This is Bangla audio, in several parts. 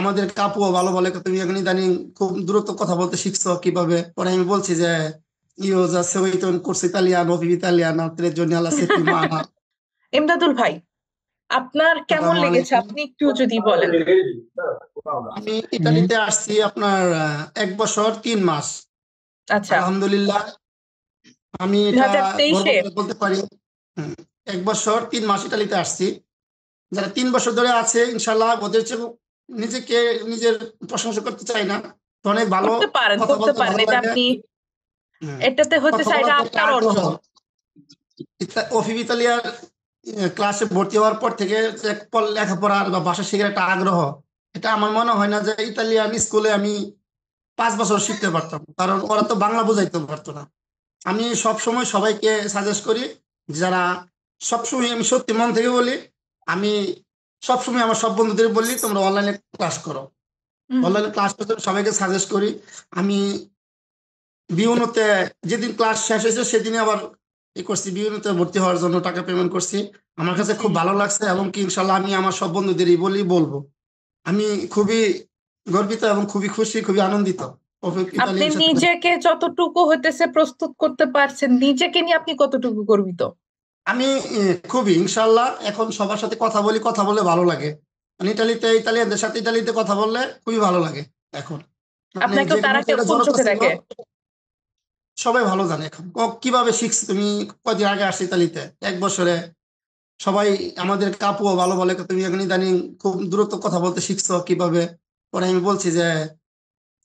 আমাদের কাপুও ভালো বলে, তুমি এখন ইদানিং খুব দ্রুত কথা বলতে শিখছো কিভাবে। পরে আমি বলছি যে io già seguito un corso italiano, vivo italiano 3 giorni alla settimana। Imdadul ভাই, আপনার কেমন আসসালামু লেগেছে আলাইকুম। আপনি একটু যদি বলেন। আমি ইতালিতে আসছি আপনার 1 বছর 3 মাস। আচ্ছা, আলহামদুলিল্লাহ, আমি দুই এটা হাজার গর্ব তেইশে করে বলতে পারি। হুম, 1 বছর 3 মাস ইতালিতে আসছি। যারা 3 বছর ধরে আছে ইনশাল্লাহ ওদের চেয়ে নিজেকে নিজের প্রশংসা করতে চাই না, তো অনেক ভালো। কথা করতে বলতে পারেন, ভালো এটা লাগে। আপনি, হুম, এটাতে হতে কথা চাই, এটা বলার একটা আপনার আগ্রহ। অর্জন। অফিস ইতালিয়ার ক্লাসে ভর্তি হওয়ার পর থেকে যে লেখাপড়ার বা ভাষা শেখার একটা আগ্রহ, এটা আমার মনে হয় না যে ইতালিয়ান স্কুলে আমি 5 বছর শিখতে পারতাম, কারণ ওরা তো বাংলা বোঝাইতে পারতো না। আমি সবসময় সবাইকে সাজেস্ট করি, যারা, সবসময় আমি সত্যি মন থেকে বলি, আমি সবসময় আমার সব বন্ধুদের বলি তোমরা অনলাইনে ক্লাস করো। হুম, অনলাইনে ক্লাস করতে সবাইকে সাজেস্ট করি। আমি বিউনোতে যেদিন ক্লাস শেষ হয়েছে সেদিনই আবার করছি, বিউনোতে ভর্তি হওয়ার জন্য টাকা পেমেন্ট করছি। আমার কাছে জি। খুব ভালো লাগছে, এবং কি ইনশাল্লাহ আমি আমার সব বন্ধুদেরই বলবো আমি খুবই গর্বিত এবং খুবই খুশি, খুবই আনন্দিত আপনি ইতালিয়ান সাথে। নিজেকে যতটুকু হইতেছে প্রস্তুত করতে পারছেন, নিজেকে নিয়ে আপনি কতটুকু গর্বিত? আমি খুবই ইনশাল্লাহ এখন সবার সাথে কথা বলি, কথা বলে ভালো লাগে। মানে ইতালিয়ানদের সাথে ইতালিতে কথা বললে খুবই ভালো লাগে এখন। মানে আপনাকেও যে তারা মুখে একটা কোন জড়তা চোখে ছিল দেখে? সবাই ভালো জানে এখন। কিভাবে শিখছি তুমি? কয়দিন আগে আসছি ইতালিতে, 1 বছরে। সবাই আমাদের কাপুও ভালো বলে, তুমি এখন ইদানিং খুব দ্রুত কথা বলতে শিখছো কিভাবে। পরে আমি বলছি যে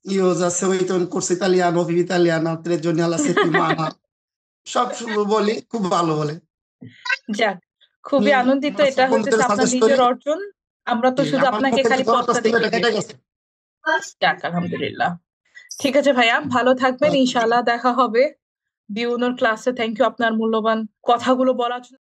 io già seguito un corso italiano, vivo italiano 3 giorni alla settimana। সব বলি, খুব ভালো বলে। যাক, আমি খুবই আনন্দিত, আমার এটা সব হইতেছে বন্ধুদের আপনার সাজেস্ট করি। নিজের অর্জন। আমরা তো জি, শুধু আমার আপনাকে মুখে যে খালি জড়তা পথটা ছিল এটা দেখিয়ে কেটে দিয়েছি। গেছে। যাক, আলহামদুলিল্লাহ। ঠিক আছে ভাইয়া, ভালো থাকবেন, ইনশাআল্লাহ দেখা হবে বিউনোর ক্লাসে। থ্যাংক ইউ আপনার মূল্যবান কথাগুলো বলার জন্য।